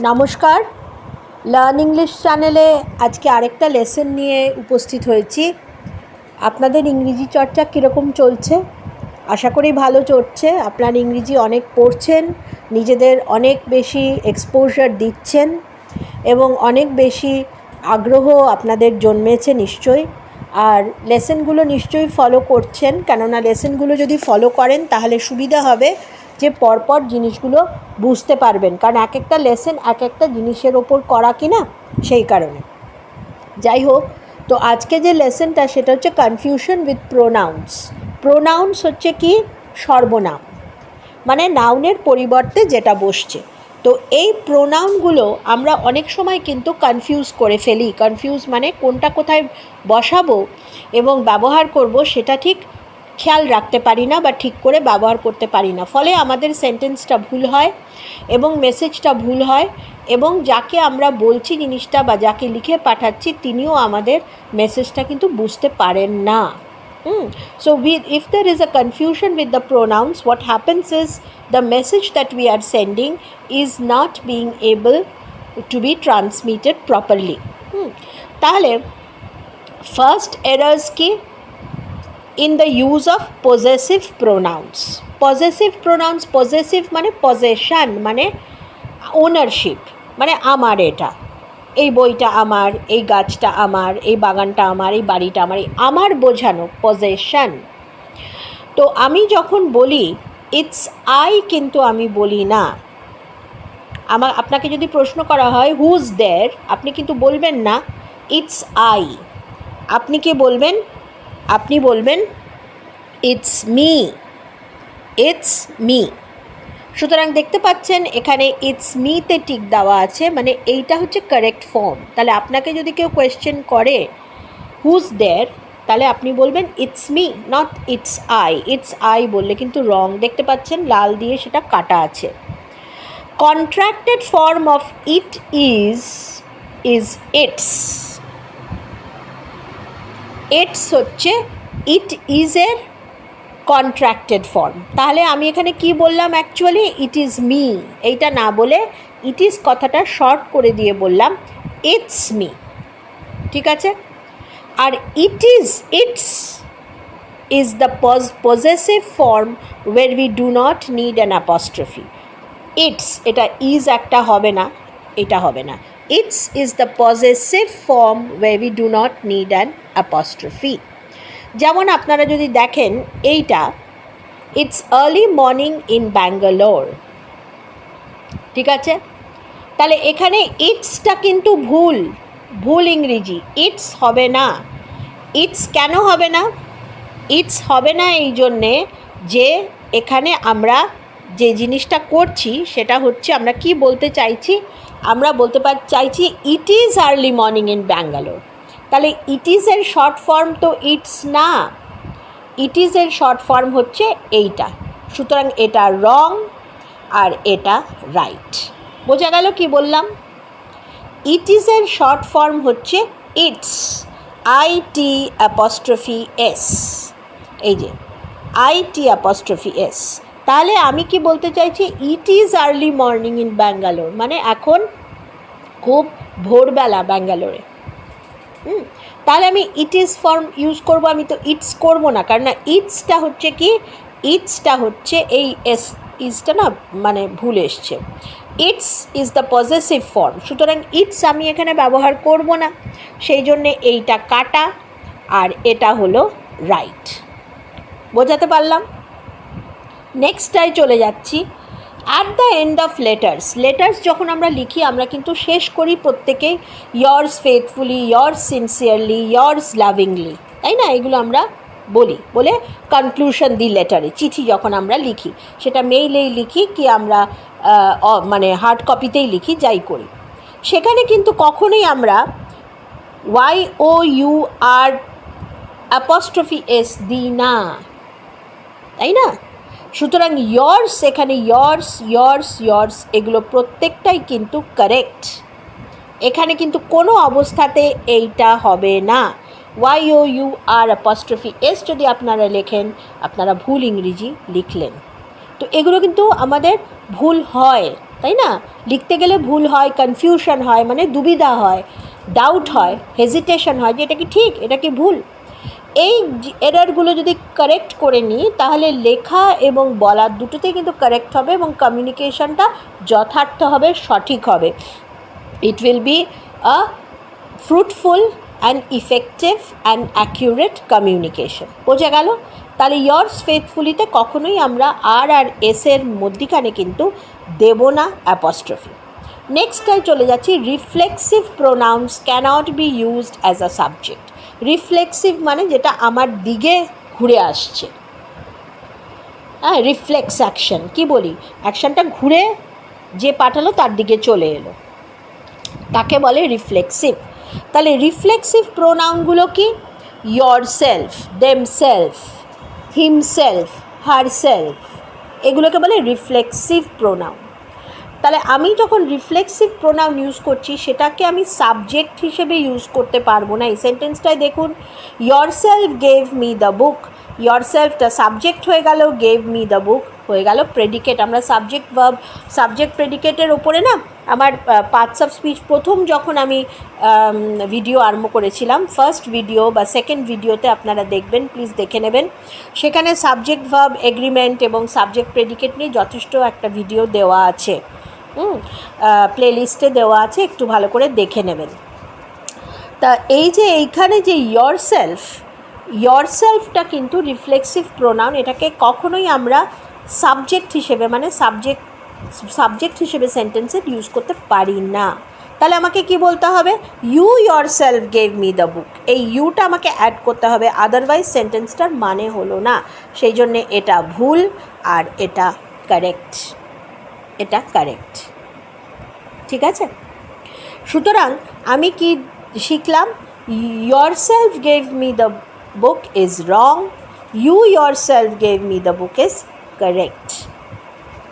নমস্কার, learn English চ্যানেলে আজকে আরেকটা লেসন নিয়ে উপস্থিত হয়েছি। আপনাদের ইংরেজি চর্চা কীরকম চলছে? আশা করি ভালো চলছে। আপনারা ইংরেজি অনেক পড়ছেন, নিজেদের অনেক বেশি এক্সপোজার দিচ্ছেন এবং অনেক বেশি আগ্রহ আপনাদের জন্মেছে নিশ্চয়ই। আর লেসনগুলো নিশ্চয়ই ফলো করছেন, কেননা লেসনগুলো যদি ফলো করেন তাহলে সুবিধা হবে যে পরপর জিনিসগুলো বুঝতে পারবেন, কারণ এক একটা লেসন এক একটা জিনিসের ওপর করা কিনা, সেই কারণে। যাই হোক, তো আজকে যে লেসনটা সেটা হচ্ছে কনফিউশন উইথ প্রোনাউন্স। প্রোনাউন্স হচ্ছে কি? সর্বনাম, মানে নাউনের পরিবর্তে যেটা বসছে। তো এই প্রোনাউনগুলো আমরা অনেক সময় কিন্তু কনফিউজ করে ফেলি। কনফিউজ মানে কোনটা কোথায় বসাবো এবং ব্যবহার করব সেটা ঠিক খেয়াল রাখতে পারি না বা ঠিক করে ব্যবহার করতে পারি না, ফলে আমাদের সেন্টেন্সটা ভুল হয় এবং মেসেজটা ভুল হয়, এবং যাকে আমরা বলছি জিনিসটা বা যাকে লিখে পাঠাচ্ছি তিনিও আমাদের মেসেজটা কিন্তু বুঝতে পারেন না। So if there is a confusion with the pronouns, what happens is the message that we are sending is not being able to be transmitted properly. তাহলে first errors কি? In the use of possessive pronouns. Possessive pronouns, possessive মানে possession, মানে ownership, মানে আমার, এটা এই বইটা আমার, এই গাছটা আমার, এই বাগানটা আমার, এই বাড়িটা আমার, আমার বোঝানো পজেশন। তো আমি যখন বলি ইটস আই, কিন্তু আমি বলি না। আপনাকে যদি প্রশ্ন করা হয় হুজ দেয়ার, আপনি কিন্তু বলবেন না ইটস আই। আপনি কি বলবেন? আপনি বলবেন ইটস মি, ইটস মি। সুতরাং দেখতে পাচ্ছেন এখানে ইটস মিতে টিক দেওয়া আছে, মানে এইটা হচ্ছে কারেক্ট ফর্ম। তাহলে আপনাকে যদি কেউ কোয়েশ্চেন করে হুজ দেয়ার, তাহলে আপনি বলবেন it's me, not it's I. It's I বললে কিন্তু রং। দেখতে পাচ্ছেন লাল দিয়ে সেটা কাটা আছে। Contracted form of it is it's. It's হচ্ছে ইট ইজের কন্ট্রাক্টেড ফর্ম। তাহলে আমি এখানে কি বললাম? অ্যাকচুয়ালি ইট ইজ মি, এইটা না বলে ইট ইজ কথাটা শর্ট করে দিয়ে বললাম ইটস মি। ঠিক আছে? আর its is the possessive form where we do not need an apostrophe. Its, এটা ইজ একটা হবে না, এটা হবে না। Its is the possessive form where we do not need an apostrophe. যেমন আপনারা যদি দেখেন এইটা, it's early morning in Bangalore. ঠিক আছে? তাহলে এখানে ইটসটা কিন্তু ভুল ইংরেজি। ইটস হবে না। ইটস কেন হবে না? ইটস হবে না এই জন্যে যে এখানে আমরা যে জিনিসটা করছি সেটা হচ্ছে, আমরা কি বলতে চাইছি? আমরা বলতে চাইছি it is early morning in Bangalore. তাহলে ইট ইজের শর্ট ফর্ম তো ইটস না, ইট ইজের শর্ট ফর্ম হচ্ছে এইটা। সুতরাং এটা রং আর এটা রাইট। বোঝা গেল কি বললাম? ইট ইজের শর্ট ফর্ম হচ্ছে ইটস, IT অ্যাপস্ট্রফি এস, এই যে IT অ্যাপস্ট্রফি এস। তাহলে আমি কি বলতে চাইছি? It is early morning in Bangalore, মানে এখন খুব ভোরবেলা ব্যাঙ্গালোরে। তাহলে আমি ইট ইজ ফর্ম ইউজ করবো, আমি তো ইটস করবো না, কারণ না ইটসটা হচ্ছে কি? ইটসটা হচ্ছে এই এস, ইজটা না মানে ভুল এসছে। It's is the possessive form, সুতরাং ইটস আমি এখানে ব্যবহার করব না, সেই জন্যে এইটা কাটা আর এটা হলো রাইট। বোঝাতে পারলাম? নেক্সটটায় চলে যাচ্ছি। At the end of letters যখন আমরা লিখি, আমরা কিন্তু শেষ করি প্রত্যেকেই years faithfully, years sincerely, years লাভিংলি, তাই না? এগুলো আমরা বলে কনক্লুশন দিই লেটারে। চিঠি যখন আমরা লিখি, সেটা মেইলেই লিখি কি আমরা মানে হার্ড কপিতেই লিখি, যাই করি, সেখানে কিন্তু কখনোই আমরা YOUR অ্যাপস্ট্রফি এস দিই না, তাই না? সুতরাং ইয়ার্স, এখানে ইয়ার্স এগুলো প্রত্যেকটাই কিন্তু কারেক্ট। এখানে কিন্তু কোনো অবস্থাতে এইটা হবে না। YOUR অ্যাপস্ট্রফি এস যদি আপনারা লেখেন, আপনারা ভুল ইংরেজি লিখলেন। তো এগুলো কিন্তু আমাদের ভুল হয়, তাই না? লিখতে গেলে ভুল হয়, কনফিউশন হয়, মানে দুবিধা হয়, ডাউট হয়, হেজিটেশন হয় যে এটা কি ঠিক, এটা কি ভুল। এই এররগুলো যদি কারেক্ট করে নিই তাহলে লেখা এবং বলার দুটোতেই কিন্তু কারেক্ট হবে এবং কমিউনিকেশনটা যথার্থ হবে, সঠিক হবে। It will be a fruitful and effective and accurate communication. বোঝা গেল? তাহলে ইয়ার্স ফেথফুলিতে কখনোই আমরা আর এসের মধ্যিখানে কিন্তু দেব না অ্যাপস্ট্রফি। নেক্সটটায় চলে যাচ্ছি, reflexive pronouns cannot be used as a subject. Reflexive মানে যেটা আমার দিকে ঘুরে আসছে, হ্যাঁ, রিফ্লেক্স অ্যাকশন, কী বলি, অ্যাকশানটা ঘুরে যে পাঠালো তার দিকে চলে এলো, তাকে বলে রিফ্লেক্সিভ। তাহলে রিফ্লেক্সিভ প্রোনাউনগুলো কি? yourself, themself, himself, herself, এগুলোকে বলে রিফ্লেক্সিভ প্রোনাউন। তাহলে আমি যখন রিফ্লেক্সিভ প্রোনাউন ইউজ করছি সেটাকে আমি সাবজেক্ট হিসেবে ইউজ করতে পারবো না। এই সেন্টেন্সটায় দেখুন, yourself gave me the book, yourselfটা সাবজেক্ট হয়ে গেল, gave me the book হয়ে গেল প্রেডিকেট। আমরা সাবজেক্ট ভার্ব সাবজেক্ট প্রেডিকেটের ওপরে না আমার পার্টস অফ স্পিচ প্রথম যখন আমি ভিডিও আরম্ভ করেছিলাম, ফার্স্ট ভিডিও বা সেকেন্ড ভিডিওতে আপনারা দেখবেন, প্লিজ দেখে নেবেন, সেখানে সাবজেক্ট ভার্ব এগ্রিমেন্ট এবং সাবজেক্ট প্রেডিকেট নিয়ে যথেষ্ট একটা ভিডিও দেওয়া আছে, প্লেলিস্টে দেওয়া আছে, একটু ভালো করে দেখে নেবেন। তা এই যে এইখানে যে yourselfটা কিন্তু রিফ্লেক্সিভ প্রোনাউন, এটাকে কখনোই আমরা সাবজেক্ট হিসেবে মানে সাবজেক্ট হিসেবে সেন্টেন্সে ইউজ করতে পারি না। তাহলে আমাকে কি বলতে হবে? you yourself gave me the book। এই ইউটা আমাকে অ্যাড করতে হবে, আদারওয়াইজ সেন্টেন্সটার মানে হলো না। সেই জন্যে এটা ভুল আর এটা কারেক্ট, এটা কারেক্ট, ঠিক আছে? সুতরাং আমি কি শিখলাম? yourself gave me the book is wrong, you yourself gave me the book is correct,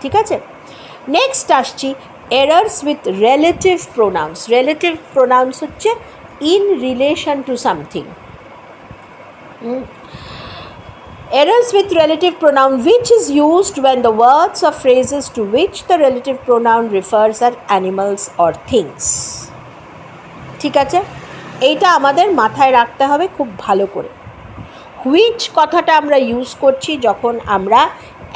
ঠিক আছে? নেক্সট আসছি errors with relative pronouns. Relative pronouns হচ্ছে in relation to something. Errors with relative pronoun which is used when the words or phrases to which the relative pronoun refers are animals or things, ঠিক আছে? এইটা আমাদের মাথায় রাখতে হবে খুব ভালো করে। হুইচ কথাটা আমরা ইউজ করছি যখন আমরা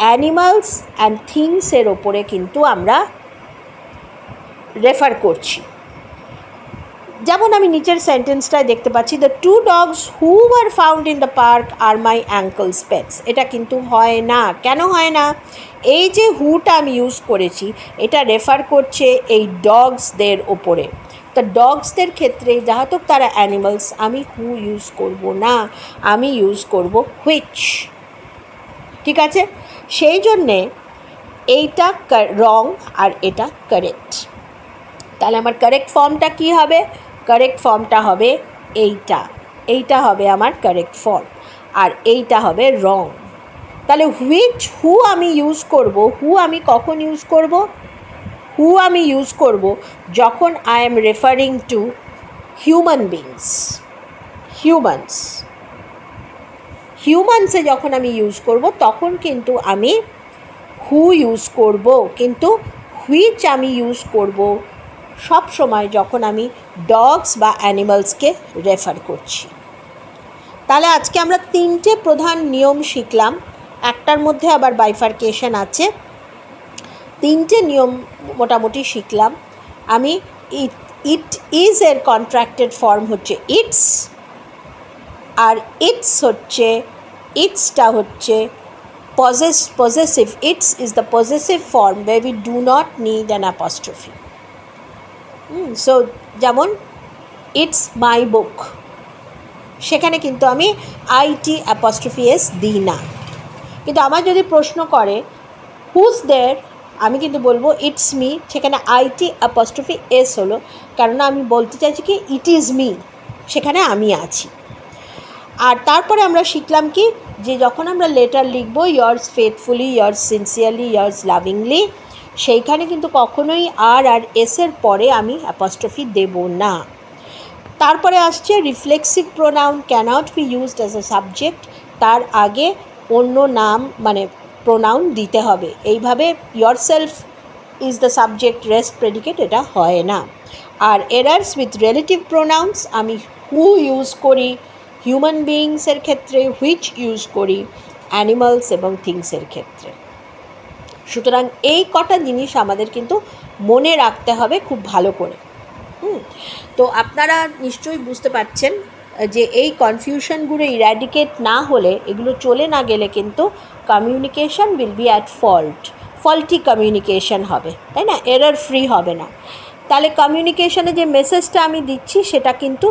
অ্যানিমালস অ্যান্ড থিংসের ওপরে কিন্তু আমরা রেফার করছি। যেমন আমি নিচের সেন্টেন্সটায় দেখতে পাচ্ছি, the two dogs who were found in the park are my uncle's pets. এটা কিন্তু হয় না। কেন হয় না? এই যে হুটা আমি ইউজ করেছি এটা রেফার করছে এই ডগসদের ওপরে। তো ডগসদের ক্ষেত্রে যাহাতক তারা অ্যানিমালস, আমি হু ইউজ করব না, আমি ইউজ করব হুইচ, ঠিক আছে? সেই জন্যে এইটা রং আর এটা কারেক্ট। তাহলে আমার কারেক্ট ফর্মটা কী হবে? কারেক্ট ফর্মটা হবে এইটা হবে আমার কারেক্ট ফর্ম, আর এইটা হবে রং। তাহলে হুইচ হু আমি ইউজ করব, হু আমি কখন ইউজ করব? হু আমি ইউজ করব যখন I am referring to human beings, হিউম্যানসে যখন আমি ইউজ করব তখন কিন্তু আমি হু ইউজ করব, কিন্তু হুইচ আমি ইউজ করব সব সময় যখন আমি ডগস বা অ্যানিমালসকে রেফার করছি। তাহলে আজকে আমরা তিনটে প্রধান নিয়ম শিখলাম, একটার মধ্যে আবার বাইফার্কেশন আছে। তিনটে নিয়ম মোটামুটি শিখলাম আমি। ইট ইজ এর কন্ট্রাক্টেড ফর্ম হচ্ছে ইটস, আর ইটসটা হচ্ছে possessive. It's is the possessive form where we do not need an apostrophe. So যেমন ইটস মাই বুক, সেখানে কিন্তু আমি আইটি অ্যাপস্ট্রফি এস দিই না। কিন্তু আমার যদি প্রশ্ন করে হুজ দেয়ার, আমি কিন্তু বলবো ইটস মি, সেখানে আইটি অ্যাপস্ট্রফি এস হলো, কেননা আমি বলতে চাইছি কি ইট ইজ মি, সেখানে আমি আছি। আর তারপরে আমরা শিখলাম কি, যে যখন আমরা লেটার লিখবো years faithfully, years sincerely, years লাভিংলি, সেইখানে কিন্তু কখনোই আর এসের পরে আমি অ্যাপস্ট্রফি দেব না। তারপরে আসছে reflexive pronoun cannot be used as a subject, তার আগে অন্য নাম মানে প্রোনাউন দিতে হবে। এইভাবে yourself is the subject rest predicate, এটা হয় না। আর এরার্স উইথ রিলেটিভ প্রোনাউন্স আমি হু ইউজ করি হিউম্যান বিইংসের ক্ষেত্রে, হুইচ ইউজ করি অ্যানিমালস এবং থিংসের ক্ষেত্রে। সুতরাং এই কটা জিনিস আমাদের কিন্তু মনে রাখতে হবে খুব ভালো করে। তো আপনারা নিশ্চয়ই বুঝতে পারছেন যে এই কনফিউশনগুলো ইরাডিকেট না হলে, এগুলো চলে না গেলে কিন্তু communication will be at faulty communication হবে, তাই না? এরর ফ্রি হবে না। তাহলে কমিউনিকেশনে যে মেসেজটা আমি দিচ্ছি সেটা কিন্তু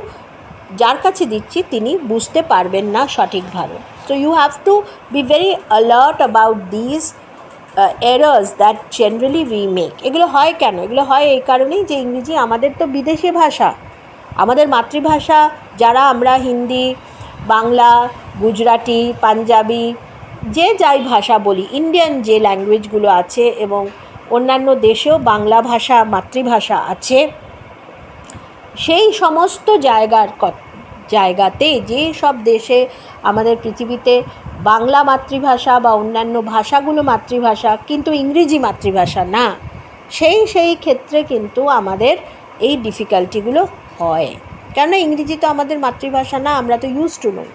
যার কাছে দিচ্ছি তিনি বুঝতে পারবেন না সঠিকভাবে। So you have to be very alert about this errors that generally we make. এগুলো হয় কেন? এগুলো হয় এই কারণেই যে ইংরেজি আমাদের তো বিদেশি ভাষা। আমাদের মাতৃভাষা যারা আমরা হিন্দি, বাংলা, গুজরাটি, পাঞ্জাবি, যে যাই ভাষা বলি, ইন্ডিয়ান যে ল্যাঙ্গুয়েজগুলো আছে এবং অন্যান্য দেশেও বাংলা ভাষা মাতৃভাষা আছে, সেই সমস্ত জায়গাতে যে সব দেশে আমাদের পৃথিবীতে বাংলা মাতৃভাষা বা অন্যান্য ভাষাগুলো মাতৃভাষা কিন্তু ইংরেজি মাতৃভাষা না, সেই ক্ষেত্রে কিন্তু আমাদের এই ডিফিকাল্টিগুলো হয়। কেননা ইংরেজি তো আমাদের মাতৃভাষা না, আমরা তো ইউজ টু নই।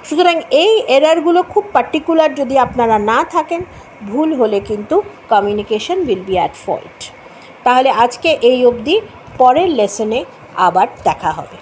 সুতরাং এই এরারগুলো খুব পার্টিকুলার যদি আপনারা না থাকেন, ভুল হলে কিন্তু communication will be at fault. তাহলে আজকে এই অবধি, পরের লেসনে আবার দেখা হবে।